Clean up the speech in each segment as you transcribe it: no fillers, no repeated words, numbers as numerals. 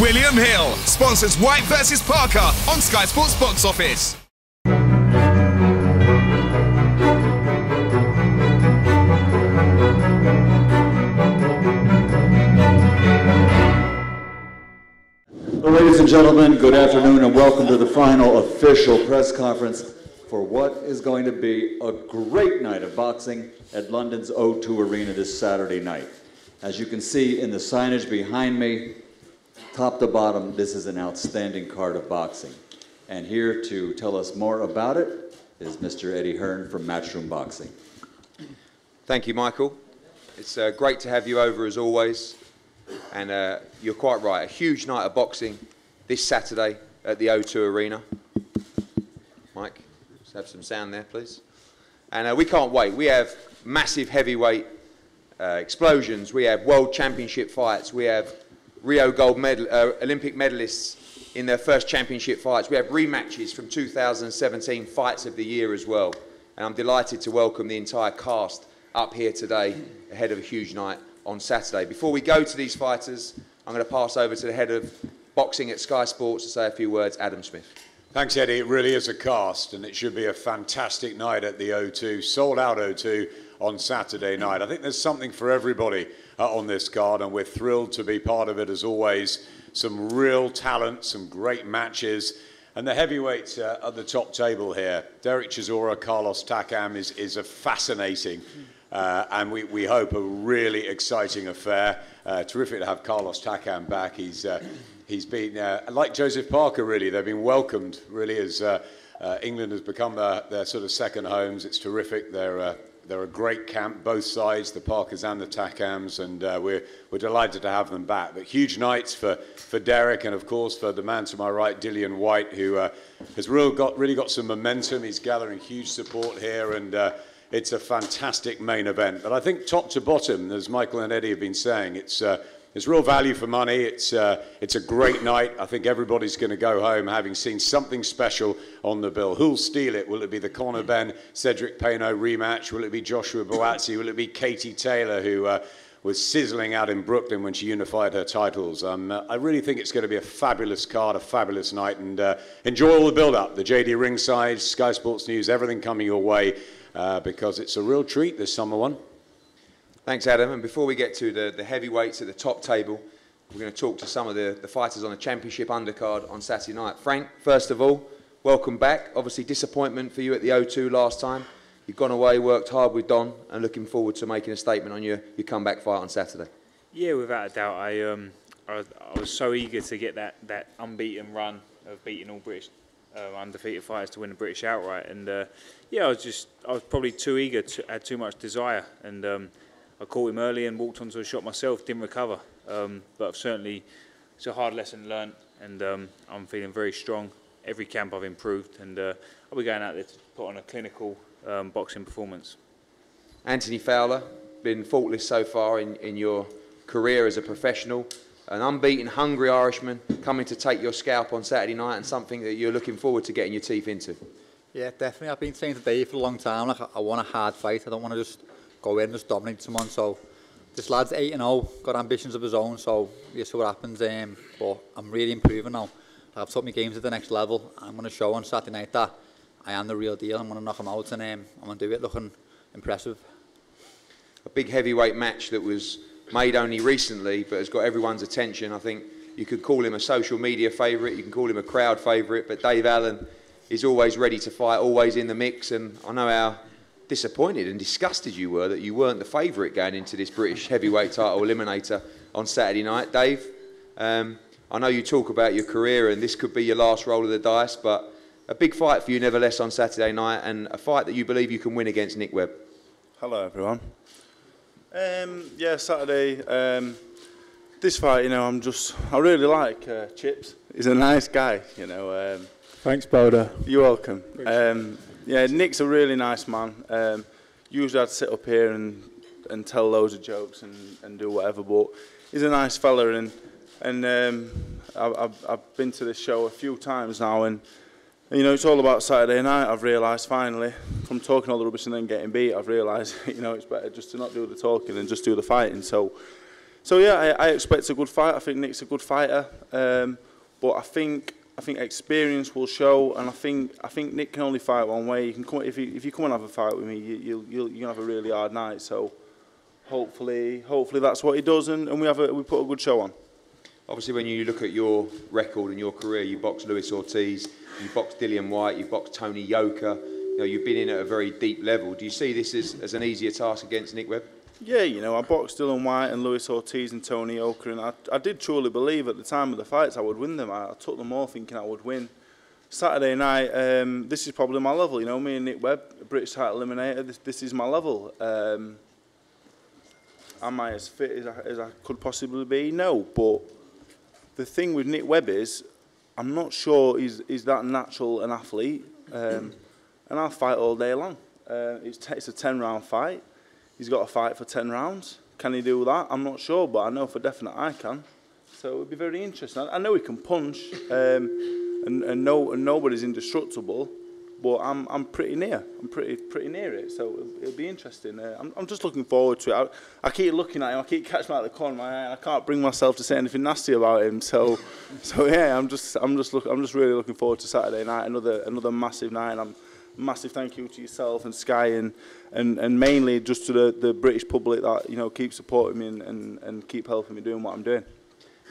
William Hill sponsors Whyte vs Parker on Sky Sports Box Office. Well, ladies and gentlemen, good afternoon and welcome to the final official press conference for what is going to be a great night of boxing at London's O2 Arena this Saturday night. As you can see in the signage behind me, top to bottom, this is an outstanding card of boxing. And here to tell us more about it is Mr. Eddie Hearn from Matchroom Boxing. Thank you, Michael. It's great to have you over as always. And you're quite right, a huge night of boxing this Saturday at the O2 Arena. Mike, just have some sound there, please. And we can't wait. We have massive heavyweight explosions. We have world championship fights. We have Rio gold medal, Olympic medalists in their first championship fights. We have rematches from 2017 Fights of the Year as well. And I'm delighted to welcome the entire cast up here today ahead of a huge night on Saturday. Before we go to these fighters, I'm going to pass over to the head of boxing at Sky Sports to say a few words, Adam Smith. Thanks, Eddie. It really is a cast, and it should be a fantastic night at the O2, sold out O2 on Saturday night. I think there's something for everybody on this card, and we're thrilled to be part of it as always. Some real talent, some great matches, and the heavyweights at the top table here. Derek Chisora, Carlos Takam is a fascinating and we hope a really exciting affair. Terrific to have Carlos Takam back. He's been, like Joseph Parker really, they've been welcomed really as England has become their sort of second homes. It's terrific. They're a great camp, both sides, the Parkers and the Takams, and we're delighted to have them back. But huge nights for Derek, and of course for the man to my right, Dillian Whyte, who has really got some momentum. He's gathering huge support here, and it's a fantastic main event. But I think top to bottom, as Michael and Eddie have been saying, it's real value for money. It's a great night. I think everybody's going to go home having seen something special on the bill. Who'll steal it? Will it be the Conor Benn, Cedric Peno rematch? Will it be Joshua Buatsi? Will it be Katie Taylor, who was sizzling out in Brooklyn when she unified her titles? I really think it's going to be a fabulous card, a fabulous night, and enjoy all the build-up. The JD ringside, Sky Sports News, everything coming your way, because it's a real treat, this summer one. Thanks, Adam. And before we get to the heavyweights at the top table, we're going to talk to some of the fighters on the championship undercard on Saturday night. Frank, first of all, welcome back. Obviously, disappointment for you at the O2 last time. You've gone away, worked hard with Don, and looking forward to making a statement on your comeback fight on Saturday. Yeah, without a doubt. I was so eager to get that unbeaten run of beating all British undefeated fighters to win the British outright. And yeah, I was probably too eager, had too much desire, and I caught him early and walked onto a shot myself, didn't recover. But I've certainly, it's a hard lesson learnt, and I'm feeling very strong. Every camp I've improved, and I'll be going out there to put on a clinical boxing performance. Anthony Fowler, been faultless so far in your career as a professional. An unbeaten, hungry Irishman coming to take your scalp on Saturday night, and something that you're looking forward to getting your teeth into. Yeah, definitely. I've been saying today for a long time, like, I want a hard fight. I don't want to just go in and just dominate someone. So this lad's 8-0, got ambitions of his own, so we'll see what happens. But I'm really improving now. I've took my game to the next level. I'm going to show on Saturday night that I am the real deal. I'm going to knock him out, and I'm going to do it looking impressive. A big heavyweight match that was made only recently, but has got everyone's attention. I think you could call him a social media favourite, you can call him a crowd favourite, but Dave Allen is always ready to fight, always in the mix, and I know how disappointed and disgusted you were that you weren't the favourite going into this British heavyweight title eliminator on Saturday night. Dave, I know you talk about your career and this could be your last roll of the dice, but a big fight for you nevertheless on Saturday night, and a fight that you believe you can win against Nick Webb. Hello everyone. Yeah, Saturday, this fight, you know, I really like Chips. He's a nice guy, you know. Thanks, Boda. You're welcome. Yeah, Nick's a really nice man. Usually I'd sit up here and tell loads of jokes and do whatever, but he's a nice fella, and I've been to this show a few times now, and you know, it's all about Saturday night. I've realised finally, from talking all the rubbish and then getting beat, I've realised, you know, it's better just to not do the talking and just do the fighting. So So yeah, I expect a good fight. I think Nick's a good fighter, but I think experience will show, and I think Nick can only fight one way. You can come, if you come and have a fight with me, you'll have a really hard night. So hopefully that's what he does, and we put a good show on. Obviously, when you look at your record and your career, you boxed Luis Ortiz, you boxed Dillian Whyte, you boxed Tony Yoka. You know, you've been in at a very deep level. Do you see this as an easier task against Nick Webb? Yeah, you know, I boxed Dillian Whyte and Luis Ortiz and Tony Yoka, and I did truly believe at the time of the fights I would win them. I took them all thinking I would win. Saturday night, this is probably my level. You know, me and Nick Webb, British title eliminator. This is my level. Am I as fit as I could possibly be? No, but the thing with Nick Webb is, I'm not sure he's that natural an athlete, and I'll fight all day long. It's a 10-round fight. He's got to fight for 10 rounds. Can he do that? I'm not sure, but I know for definite I can. So it would be very interesting. I know he can punch, and nobody's indestructible, but I'm pretty near. I'm pretty near it. So it'll be interesting. I'm just looking forward to it. I keep looking at him. I keep catching him out of the corner of my eye. And I can't bring myself to say anything nasty about him. So yeah, I'm just really looking forward to Saturday night. Another massive night. And massive thank you to yourself and Sky and mainly just to the British public that, you know, keep supporting me and keep helping me doing what I'm doing.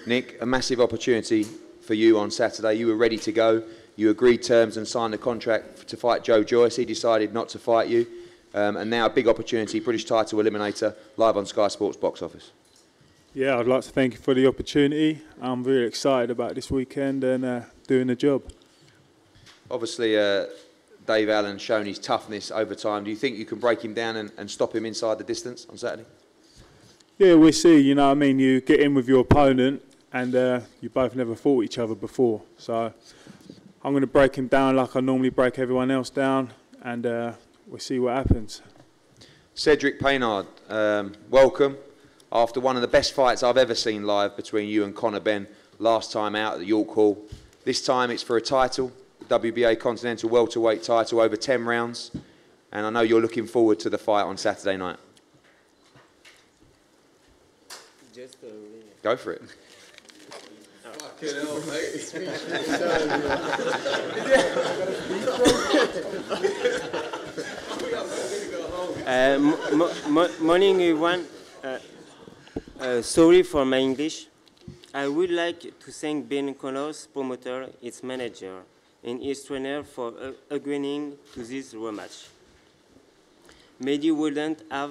Nick, a massive opportunity for you on Saturday. You were ready to go. You agreed terms and signed a contract to fight Joe Joyce. He decided not to fight you. And now a big opportunity, British title eliminator, live on Sky Sports box office. Yeah, I'd like to thank you for the opportunity. I'm very excited about this weekend and doing the job. Obviously, Dave Allen's shown his toughness over time. Do you think you can break him down and stop him inside the distance on Saturday? Yeah, we'll see. You know what I mean? You get in with your opponent and you both never fought each other before. So I'm going to break him down like I normally break everyone else down, and we'll see what happens. Cedric Paynard, welcome. After one of the best fights I've ever seen live between you and Conor Benn last time out at the York Hall. This time it's for a title. WBA Continental Welterweight title over 10 rounds, and I know you're looking forward to the fight on Saturday night. Go for it. Morning everyone. Sorry for my English. I would like to thank Ben Connor's promoter, its manager, and his trainer for agreeing to this rematch. Maybe wouldn't have.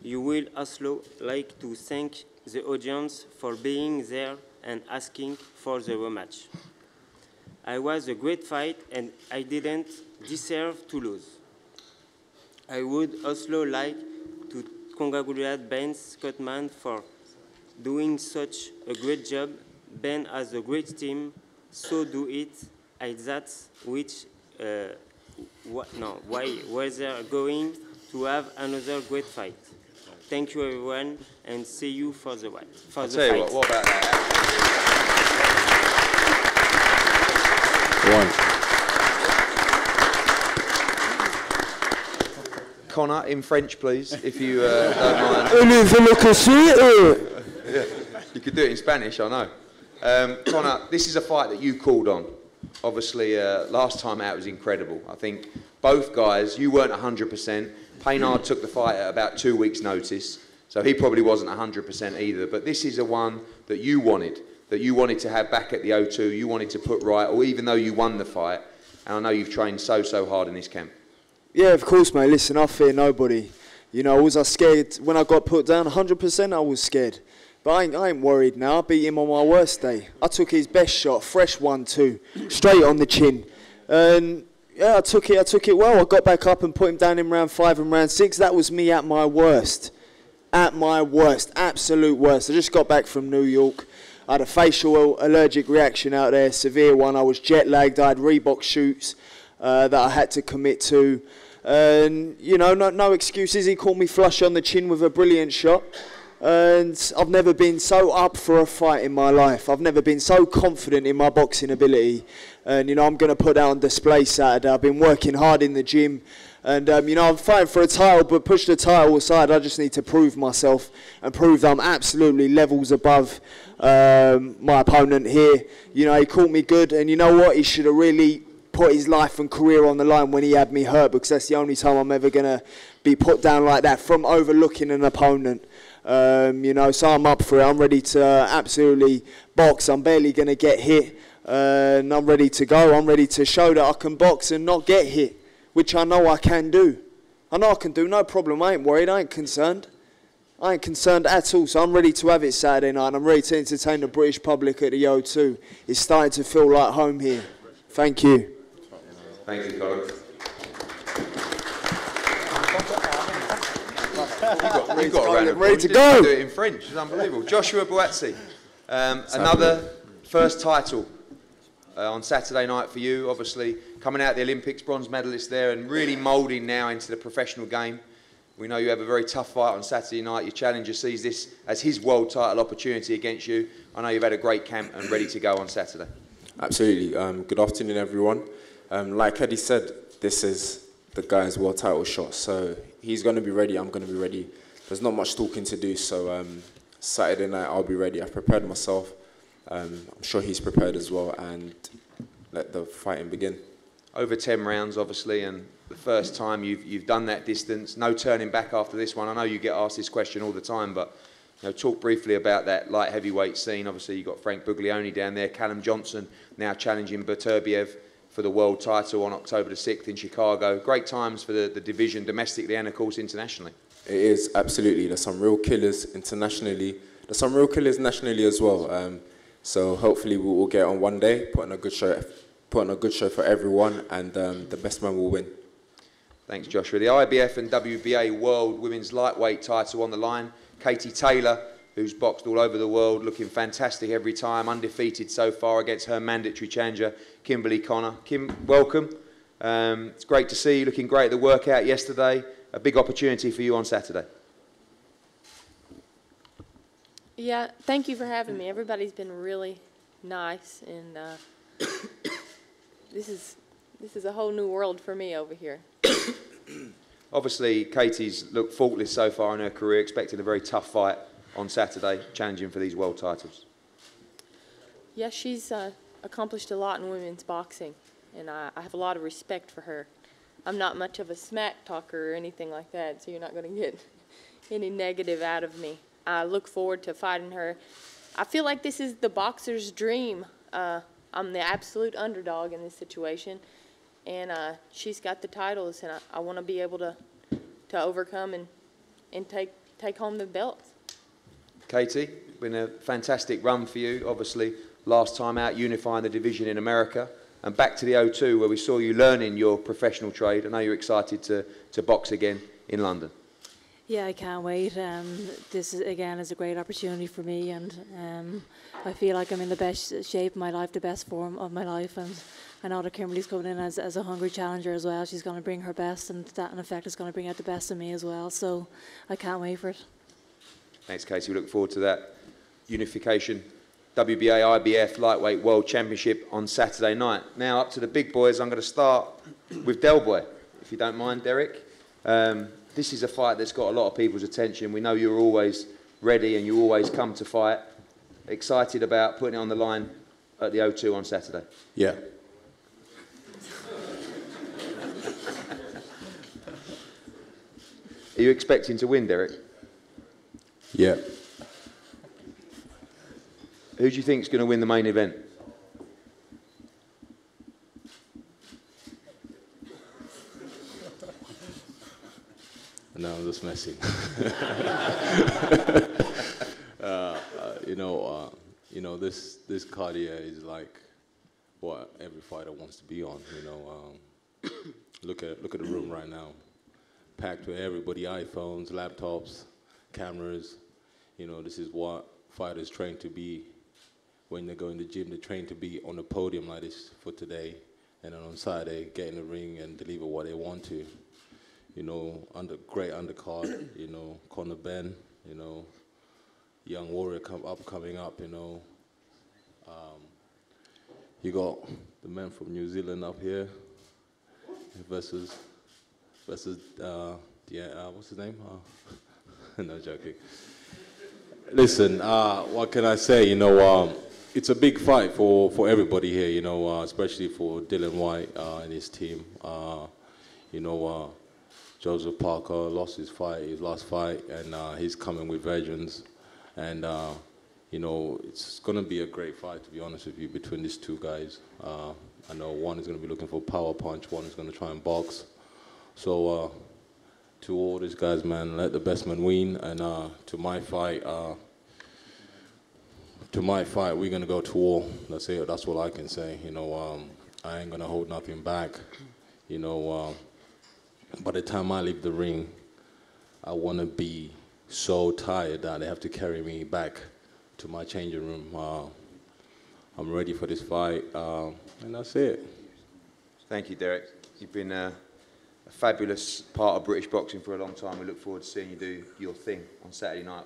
You will also like to thank the audience for being there and asking for the rematch. I was a great fight and I didn't deserve to lose. I would also like to congratulate Ben Scottman for doing such a great job. Ben has a great team, so do it. That's which, why was there going to have another great fight? Thank you, everyone, and see you for the fight. I'll tell you what about that? Conor, in French, please, if you don't mind. Yeah, you could do it in Spanish, I know. Conor, this is a fight that you called on. Obviously, last time out was incredible. I think both guys, you weren't 100%. Paynard took the fight at about 2 weeks' notice, so he probably wasn't 100% either. But this is a one that you wanted to have back at the O2, you wanted to put right, or even though you won the fight, and I know you've trained so hard in this camp. Yeah, of course, mate. Listen, I fear nobody. You know, was I scared when I got put down? 100% I was scared. But I ain't worried now. I beat him on my worst day. I took his best shot, fresh 1-2, straight on the chin. And yeah, I took it well. I got back up and put him down in round 5 and round 6. That was me at my worst. At my worst, absolute worst. I just got back from New York. I had a facial allergic reaction out there, severe one. I was jet lagged. I had Reebok shoots that I had to commit to. And, you know, no excuses. He caught me flush on the chin with a brilliant shot. And I've never been so up for a fight in my life. I've never been so confident in my boxing ability. And, you know, I'm going to put that on display Saturday. I've been working hard in the gym. And, you know, I'm fighting for a title, but push the title aside. I just need to prove myself and prove that I'm absolutely levels above my opponent here. You know, he caught me good. And you know what? He should have really put his life and career on the line when he had me hurt, because that's the only time I'm ever going to be put down like that from overlooking an opponent. You know, so I'm up for it. I'm ready to absolutely box. I'm barely going to get hit, and I'm ready to go. I'm ready to show that I can box and not get hit, which I know I can do. I know I can do, no problem. I ain't worried. I ain't concerned. I ain't concerned at all. So I'm ready to have it Saturday night. I'm ready to entertain the British public at the O2. It's starting to feel like home here. Thank you. Thank you, Colin. You've got a round of ready applause. to You go. didn't do it in French. It's unbelievable. Joshua Boazzi, another first title on Saturday night for you. Obviously, coming out of the Olympics, bronze medalist there, and really moulding now into the professional game. We know you have a very tough fight on Saturday night. Your challenger sees this as his world title opportunity against you. I know you've had a great camp and ready to go on Saturday. Absolutely. Good afternoon, everyone. Like Eddie said, this is the guy's world title shot. So he's going to be ready. I'm going to be ready. There's not much talking to do. So Saturday night, I'll be ready. I've prepared myself. I'm sure he's prepared as well. And let the fighting begin. Over 10 rounds, obviously, and the first time you've done that distance. No turning back after this one. I know you get asked this question all the time, but you know, talk briefly about that light heavyweight scene. Obviously, you've got Frank Buglioni down there, Callum Johnson now challenging Beterbiev for the world title on October the 6th in Chicago. Great times for the division domestically and, of course, internationally. It is, absolutely. There's some real killers internationally. There's some real killers nationally as well. So hopefully we will get on one day, put on a good show for everyone, and the best man will win. Thanks, Joshua. The IBF and WBA World Women's Lightweight title on the line. Katie Taylor, who's boxed all over the world, looking fantastic every time, undefeated so far against her mandatory challenger, Kimberly Connor. Kim, welcome. It's great to see you, looking great at the workout yesterday. A big opportunity for you on Saturday. Yeah, thank you for having me. Everybody's been really nice, and this is a whole new world for me over here. Obviously, Katie's looked faultless so far in her career, expecting a very tough fight on Saturday, challenging for these world titles. Yeah, she's accomplished a lot in women's boxing, and I have a lot of respect for her. I'm not much of a smack talker or anything like that, so you're not going to get any negative out of me. I look forward to fighting her. I feel like this is the boxer's dream. I'm the absolute underdog in this situation, and she's got the titles, and I want to be able to overcome and take home the belts. Katie, been a fantastic run for you. Obviously, last time out, unifying the division in America, and back to the O2 where we saw you learning your professional trade. I know you're excited to box again in London. Yeah, I can't wait. This again is a great opportunity for me, and I feel like I'm in the best shape of my life, the best form of my life, and I know that Kimberly's coming in as a hungry challenger as well. She's going to bring her best, and that in effect is going to bring out the best of me as well. So I can't wait for it. Thanks, Katie. We look forward to that unification. WBA IBF Lightweight World Championship on Saturday night. Now up to the big boys. I'm going to start with Del Boy, if you don't mind, Derek. This is a fight that's got a lot of people's attention. We know you're always ready and you always come to fight. Excited about putting it on the line at the O2 on Saturday? Yeah. Are you expecting to win, Derek? Yeah. Who do you think is going to win the main event? No, I'm just messing. This card here is like what every fighter wants to be on. Look at the room right now, packed with everybody, iPhones, laptops, cameras. This is what fighters train to be. When they go in the gym, they train to be on a podium like this for today, and then on Saturday get in the ring and deliver what they want to. Great undercard, Conor Ben, young warrior coming up, you know. You got the man from New Zealand up here versus what's his name? No, joking. Listen, what can I say? You know, it's a big fight for everybody here, you know, especially for Dillian Whyte and his team. You know, Joseph Parker lost his last fight, and he's coming with vengeance. And, you know, it's going to be a great fight, to be honest with you, between these two guys. I know one is going to be looking for power punch, one is going to try and box. So, to all these guys, man, let the best man win. And to my fight, we're going to go to war. That's it. That's all I can say. You know, I ain't going to hold nothing back. You know, by the time I leave the ring, I want to be so tired that they have to carry me back to my changing room. I'm ready for this fight, and that's it. Thank you, Derek. You've been a fabulous part of British boxing for a long time. We look forward to seeing you do your thing on Saturday night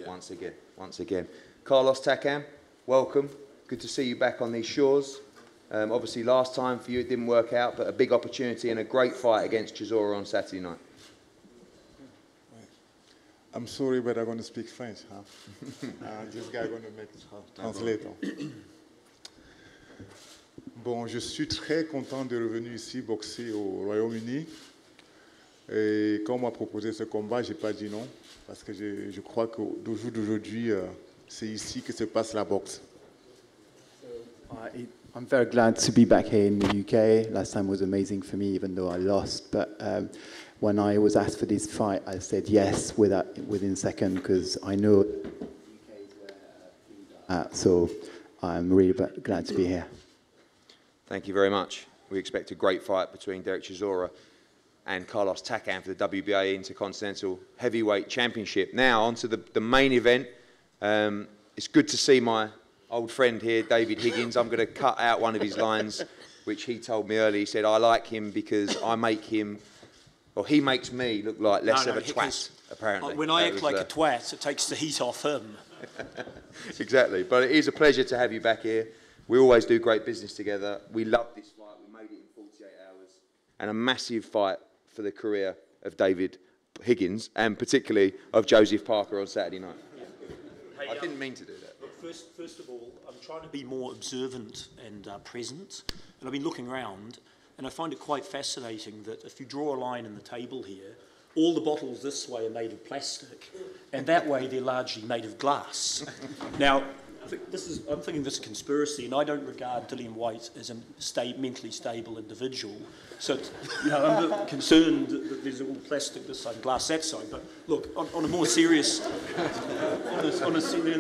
once again. Carlos Takam, welcome. Good to see you back on these shores. Obviously, last time for you it didn't work out, but a big opportunity and a great fight against Chisora on Saturday night. I'm sorry, but I'm going to speak French. Huh? This guy going to make it translator. Bon, je suis très content de revenir ici boxer au Royaume-Uni. Et quand on m'a proposé ce combat, j'ai pas dit non, parce que je crois qu'au jour d'aujourd'hui, c'est ici que se passe la boxe. I'm very glad to be back here in the UK. Last time was amazing for me, even though I lost. But when I was asked for this fight, I said yes within a second, because I know the UK is where things are at. So I'm really glad to be here. Thank you very much. We expect a great fight between Derek Chisora and Carlos Takam for the WBA Intercontinental Heavyweight Championship. Now, on to the main event. It's good to see my old friend here, David Higgins. I'm going to cut out one of his lines, which he told me earlier. He said, I like him because I make him, or he makes me look like less of a twat, apparently. When I act like a twat, it takes the heat off him. Exactly. But it is a pleasure to have you back here. We always do great business together. We love this fight. We made it in 48 hours. And a massive fight for the career of David Higgins, and particularly of Joseph Parker on Saturday night. Hey, I didn't mean to do that. Look, first of all, I'm trying to be more observant and present. And I've been looking around, and I find it quite fascinating that if you draw a line in the table here, all the bottles this way are made of plastic, and that way they're largely made of glass. Now, I'm thinking this is a conspiracy, and I don't regard Dillian Whyte as a mentally stable individual. So, you know, I'm a bit concerned that there's all plastic this side and glass that side. But look, on a more serious,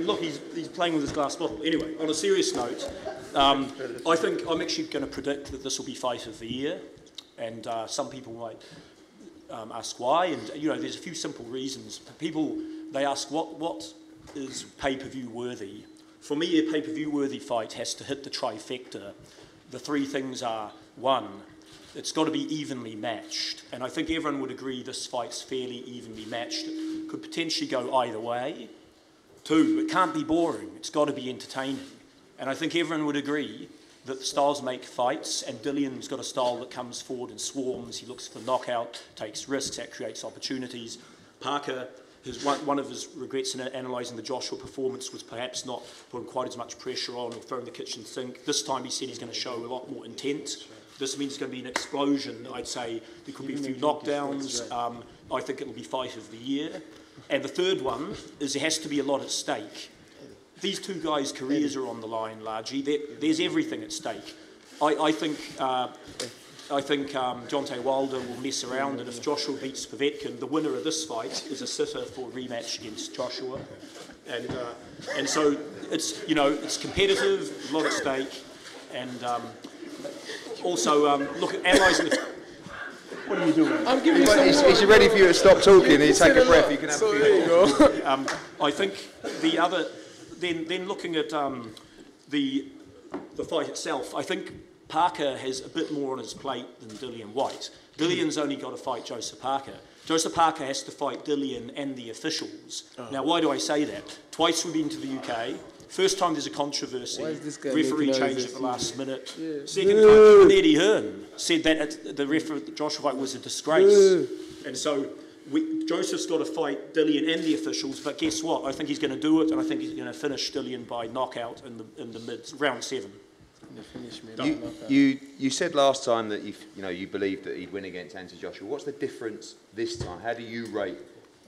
look, he's playing with his glass bottle. Anyway, on a serious note, I think I'm actually going to predict that this will be fight of the year, and some people might ask why. And you know, there's a few simple reasons. People they ask what is pay-per-view worthy. For me, a pay-per-view worthy fight has to hit the trifecta. The three things are, one, it's got to be evenly matched. And I think everyone would agree this fight's fairly evenly matched. It could potentially go either way. Two, it can't be boring. It's got to be entertaining. And I think everyone would agree that the styles make fights, and Dillian's got a style that comes forward and swarms. He looks for knockout, takes risks, that creates opportunities. Parker, one of his regrets in analysing the Joshua performance was perhaps not putting quite as much pressure on or throwing the kitchen sink. This time he said he's going to show a lot more intent. This means it's going to be an explosion. I'd say there could be a few knockdowns. I think it'll be fight of the year. And the third one is there has to be a lot at stake. These two guys' careers are on the line largely. There's everything at stake. I think Deontay Wilder will mess around, and if Joshua beats Povetkin, the winner of this fight is a sitter for a rematch against Joshua. And so it's competitive, a lot at stake, and also look at analysing the. What are you doing? I'm giving you some Is he ready for you to stop talking and you take a breath? You can have a few. There you go. I think the other. Then looking at the fight itself, I think Parker has a bit more on his plate than Dillian Whyte. Dillian's only got to fight Joseph Parker. Joseph Parker has to fight Dillian and the officials. Now, why do I say that? Twice we've been to the UK. First time there's a controversy. Referee changed at the last minute. Yeah. Second time, even Eddie Hearn said that the referee, Joshua Whyte, was a disgrace. And so Joseph's got to fight Dillian and the officials, but guess what? I think he's going to do it, and I think he's going to finish Dillian by knockout in the mid round 7. You said last time that you believed that he'd win against Anthony Joshua. What's the difference this time? How do you rate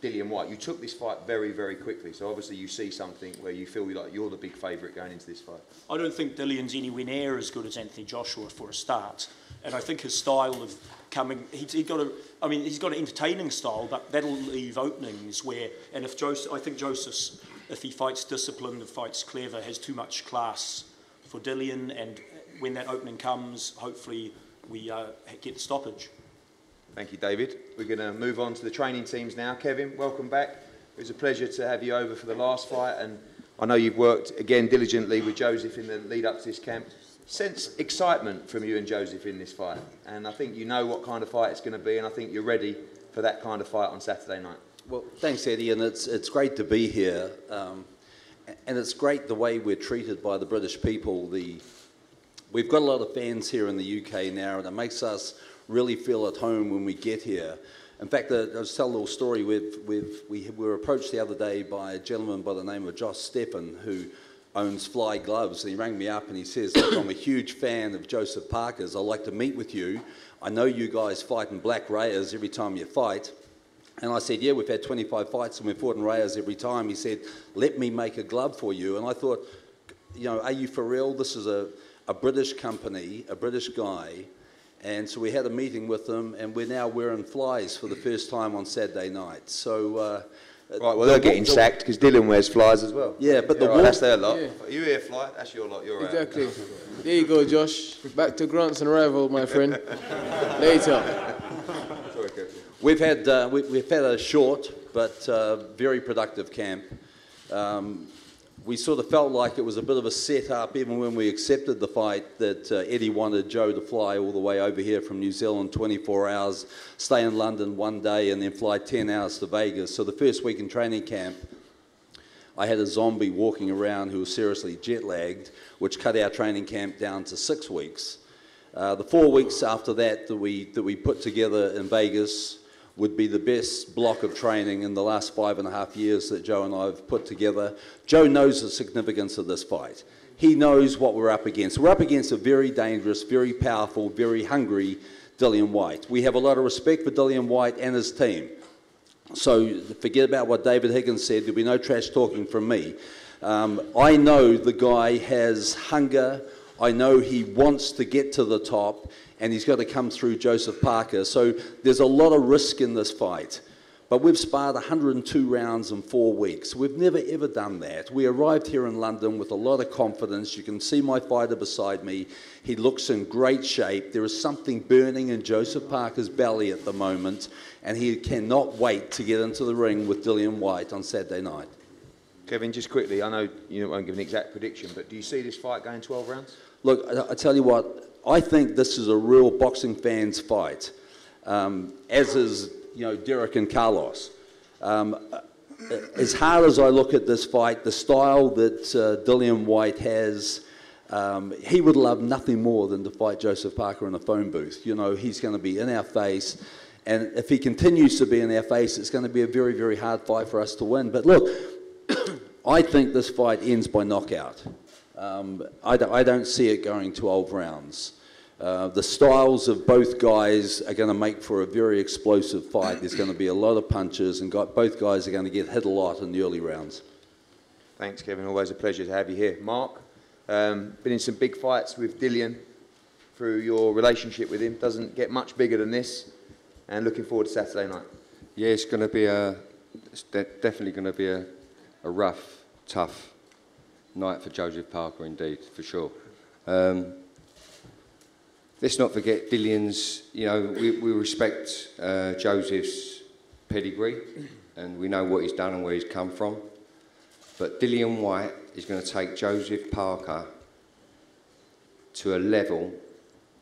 Dillian Whyte? You took this fight very, very quickly, so obviously you see something where you feel like you're the big favourite going into this fight. I don't think Dillian's anywhere near as good as Anthony Joshua for a start, and I think his style of coming, he's got an entertaining style, but that'll leave openings where, and if I think Joseph's, if he fights disciplined and fights clever, has too much class for Dillian, and when that opening comes, hopefully we get the stoppage. Thank you, David. We're going to move on to the training teams now. Kevin, welcome back. It was a pleasure to have you over for the last fight, and I know you've worked again diligently with Joseph in the lead up to this camp. Sense excitement from you and Joseph in this fight, and I think you know what kind of fight it's going to be, and I think you're ready for that kind of fight on Saturday night. Well, thanks, Eddie, and it's great to be here. And it's great the way we're treated by the British people. We've got a lot of fans here in the UK now, and it makes us really feel at home when we get here. In fact, I'll just tell a little story. We were approached the other day by a gentleman by the name of Josh Steffen, who owns Fly Gloves, and he rang me up and he says, look, I'm a huge fan of Joseph Parker's. I'd like to meet with you. I know you guys fight in black Rayas every time you fight. And I said, yeah, we've had 25 fights and we've fought in Rayas every time. He said, let me make a glove for you. And I thought, are you for real? This is a British company, a British guy. And so we had a meeting with them, and we're now wearing flies for the first time on Saturday night. So, right, well, they're getting sacked because Dillian wears flies as well. Yeah, but that's their lot. Yeah. You hear fly, that's your lot. You're Exactly. out. There you go, Josh. Back to Grants and Rival, my friend. Later. Sorry, Kevin. We've had a short but very productive camp. We sort of felt like it was a bit of a set-up, even when we accepted the fight, that Eddie wanted Joe to fly all the way over here from New Zealand, 24 hours, stay in London one day, and then fly 10 hours to Vegas. So the first week in training camp, I had a zombie walking around who was seriously jet-lagged, which cut our training camp down to 6 weeks. The 4 weeks after that we put together in Vegas would be the best block of training in the last 5.5 years that Joe and I have put together. Joe knows the significance of this fight. He knows what we're up against. We're up against a very dangerous, very powerful, very hungry Dillian Whyte. We have a lot of respect for Dillian Whyte and his team. So forget about what David Higgins said. There'll be no trash talking from me. I know the guy has hunger. I know he wants to get to the top, and he's got to come through Joseph Parker. So there's a lot of risk in this fight. But we've sparred 102 rounds in 4 weeks. We've never, ever done that. We arrived here in London with a lot of confidence. You can see my fighter beside me. He looks in great shape. There is something burning in Joseph Parker's belly at the moment, and he cannot wait to get into the ring with Dillian Whyte on Saturday night. Kevin, just quickly, I know you won't give an exact prediction, but do you see this fight going 12 rounds? Look, I tell you what, I think this is a real boxing fan's fight, as is, Derek and Carlos. As hard as I look at this fight, the style that Dillian Whyte has, he would love nothing more than to fight Joseph Parker in a phone booth. He's going to be in our face, and if he continues to be in our face, it's going to be a very, very hard fight for us to win. But look, I think this fight ends by knockout. I don't see it going 12 rounds. The styles of both guys are going to make for a very explosive fight. There's going to be a lot of punches, and both guys are going to get hit a lot in the early rounds. Thanks, Kevin. Always a pleasure to have you here. Mark, been in some big fights with Dillian through your relationship with him. Doesn't get much bigger than this, and looking forward to Saturday night. Yeah, it's going to be definitely going to be a rough, tough night for Joseph Parker, indeed, for sure. Let's not forget Dillian's, we respect Joseph's pedigree, and we know what he's done and where he's come from. But Dillian Whyte is going to take Joseph Parker to a level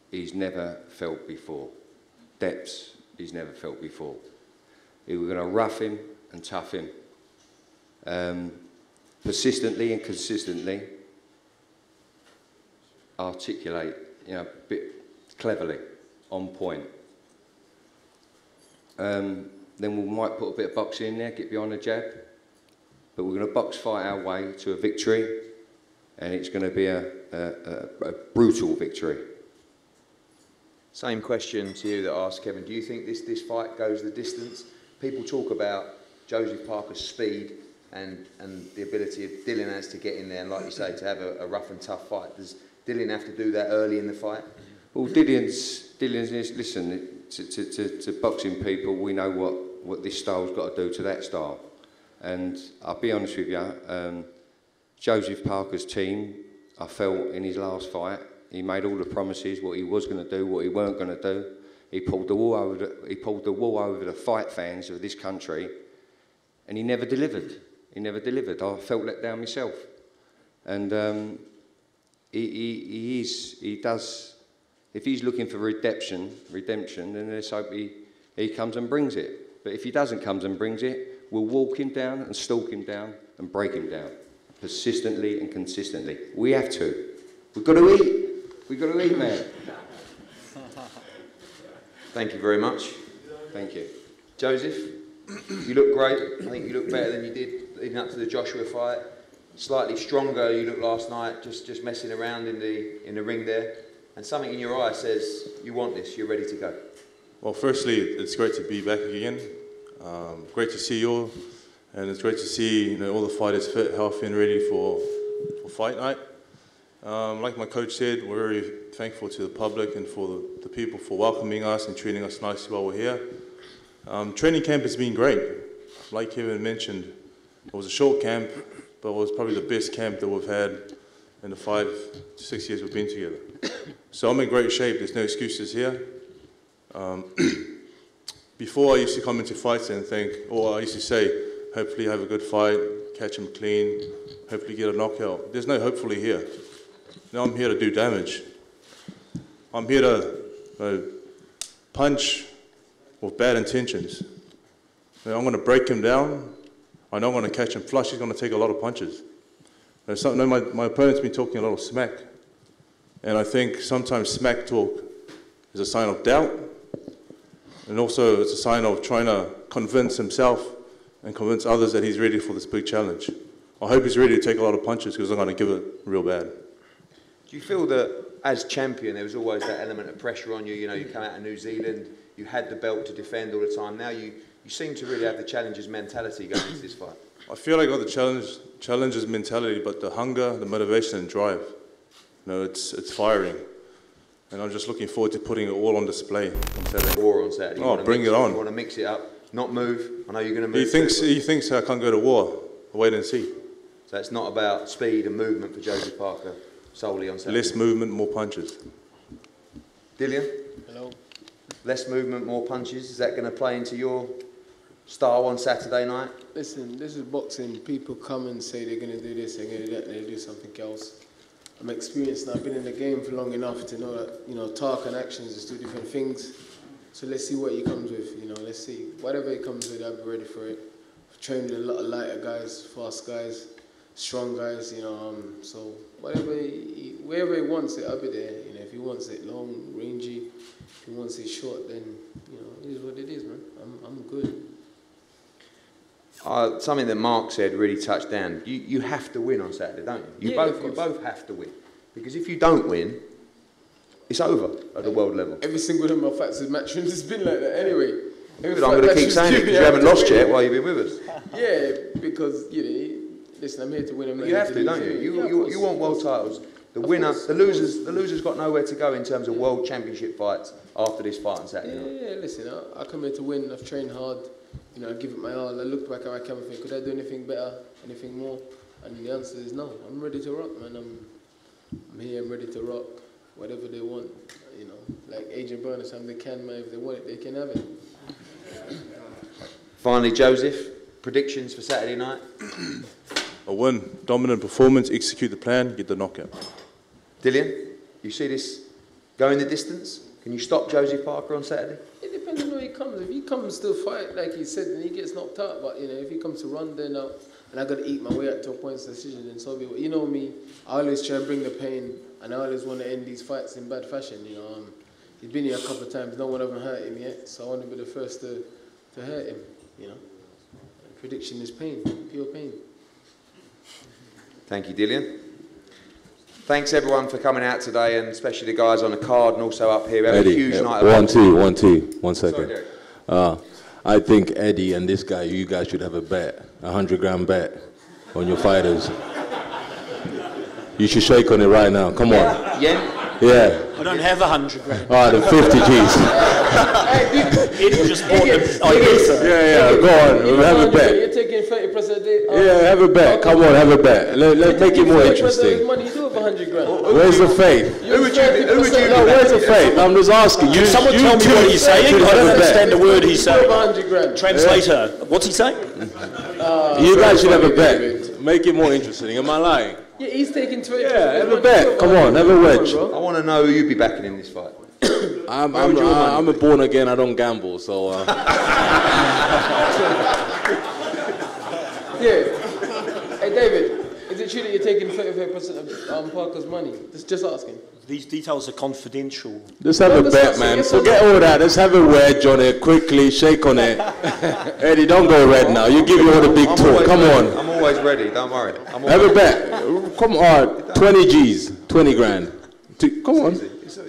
he's never felt before, depths he's never felt before. We're going to rough him and tough him. Persistently and consistently articulate, a bit cleverly, on point. Then we might put a bit of boxing in there, get behind the jab, but we're going to box fight our way to a victory, and it's going to be a brutal victory. Same question to you that I asked Kevin. Do you think this fight goes the distance? People talk about Joseph Parker's speed and the ability of Dillian has to get in there and, like you say, to have a rough and tough fight. Does Dillian have to do that early in the fight? Well, Dillian's listen, to boxing people, we know what this style's got to do to that style. And I'll be honest with you, Joseph Parker's team, I felt in his last fight, he made all the promises, what he was going to do, what he weren't going to do. He pulled the wool over the fight fans of this country, and he never delivered. He never delivered. I felt let down myself. And he does. If he's looking for redemption, then let's hope he comes and brings it. But if he doesn't come and brings it, we'll walk him down and stalk him down and break him down, persistently and consistently. We have to. We've got to eat. We've got to eat, man. Thank you very much. Thank you. Joseph, you look great. I think you look better than you did leading up to the Joshua fight. Slightly stronger you looked last night, just messing around in the ring there. And something in your eye says, you want this, you're ready to go. Well, firstly, it's great to be back again. Great to see you all. And it's great to see all the fighters fit, healthy and ready for fight night. Like my coach said, we're very thankful to the public and for the people for welcoming us and treating us nicely while we're here. Training camp has been great. Like Kevin mentioned, it was a short camp, but it was probably the best camp that we've had in the 5 to 6 years we've been together. So I'm in great shape, there's no excuses here. Before I used to come into fights and think, or I used to say, hopefully have a good fight, catch him clean, hopefully get a knockout. There's no hopefully here. Now I'm here to do damage. I'm here to punch with bad intentions. I'm going to break him down. I know I'm going to catch him flush. He's going to take a lot of punches. My opponent's been talking a lot of smack. And I think sometimes smack talk is a sign of doubt. And also it's a sign of trying to convince himself and convince others that he's ready for this big challenge. I hope he's ready to take a lot of punches because I'm going to give it real bad. Do you feel that as champion there was always that element of pressure on you? You come out of New Zealand, you had the belt to defend all the time. Now you seem to really have the challenger's mentality going into this fight. I feel like I got the challenger's mentality, but the hunger, the motivation and drive, it's firing. And I'm just looking forward to putting it all on display on Saturday. War on Saturday. Oh, bring it on. You want to mix it up, not move. I know you're going to move. He thinks I can't go to war. Wait and see. So it's not about speed and movement for Joseph Parker solely on Saturday. Less movement, more punches. Dillian? Hello. Less movement, more punches. Is that going to play into your style on Saturday night? Listen, this is boxing. People come and say they're going to do this, they're going to do that, and they do something else. I'm experienced now. I've been in the game for long enough to know that, talk and actions is two different things. So let's see what he comes with, let's see. Whatever he comes with, I'll be ready for it. I've trained with a lot of lighter guys, fast guys, strong guys, so wherever he wants it, I'll be there. If he wants it long, rangy, if he wants it short, then, it is what it is, man. I'm good. Something that Mark said really touched down. You have to win on Saturday, don't you? You both have to win. Because if you don't win, it's over at the world level. Every single one of my fights with matchroom has been like that anyway. But I'm going to keep saying it because you haven't lost yet while you've been with us. Yeah, because, listen, I'm here to win. You have to, don't you? You want world titles. The winner, the loser's got nowhere to go in terms of world championship fights after this fight on Saturday night. Yeah, listen, I come here to win. I've trained hard. I give it my all. I look back at my camera and think, could I do anything better, anything more? And the answer is no. I'm ready to rock, man. I'm here, I'm ready to rock. Whatever they want, like Agent Burners, they can, man. If they want it, they can have it. Finally, Joseph, predictions for Saturday night? A win, dominant performance, execute the plan, get the knockout. Dillian, you see this going the distance? Can you stop Joseph Parker on Saturday? It depends on who he comes. comes to fight like he said, then he gets knocked out. But if he comes to run, then and I got to eat my way up to a points decision, then so be it. You know me, I always try and bring the pain, and I always want to end these fights in bad fashion. He's been here a couple of times, no one ever hurt him yet, so I want to be the first to hurt him. Prediction is pain, pure pain. Thank you, Dillian. Thanks everyone for coming out today, and especially the guys on the card and also up here. We have a huge night of 1 second. I think Eddie and this guy, you guys should have a bet, a 100-gram bet on your fighters. You should shake on it right now. Come on. Yeah. I don't have 100 grand. All right, then 50 G's. Eddie just bought the Yeah, go on. We'll have a bet. You're taking 30%. Yeah, have a bet. Come on, have a bet. Let's make it more interesting. Money you do with 100 grand. Where's the faith? Who would you? No, where's the faith? I'm just asking. Can someone tell me what he's saying? I don't understand a word he's saying. 100 grand. Translator, what's he saying? You guys should have a bet. Make it more interesting. Am I lying? Yeah, he's taking 20%. Yeah, have a bet. Come on, have a wedge. I want to know who you'd be backing in this fight. I'm a born again. I don't gamble, so. Yeah. Hey, David, is it true that you're taking 35% of Parker's money? Just asking. These details are confidential. Just have a bet, man. Forget all that. Let's have a wedge on it quickly. Shake on it. Eddie, don't go red now. You give you all the big talk. Come on. I'm always ready. Don't worry. Have a bet. Come on. 20 G's. 20 grand. Come on.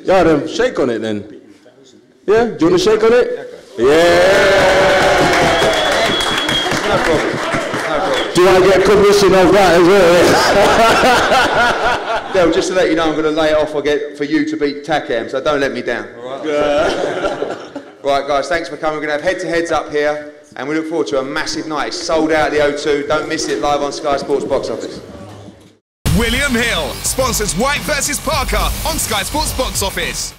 Yeah, then shake on it then. Yeah? Do you want to shake on it? Yeah. No problem. Do I get commission of that as well? Del, just to let you know, I'm going to lay it off for you to beat Takam, so don't let me down. All right? Right, guys, thanks for coming. We're going to have head-to-heads up here, and we look forward to a massive night. It's sold out at the O2. Don't miss it, live on Sky Sports box office. William Hill sponsors White vs Parker on Sky Sports box office.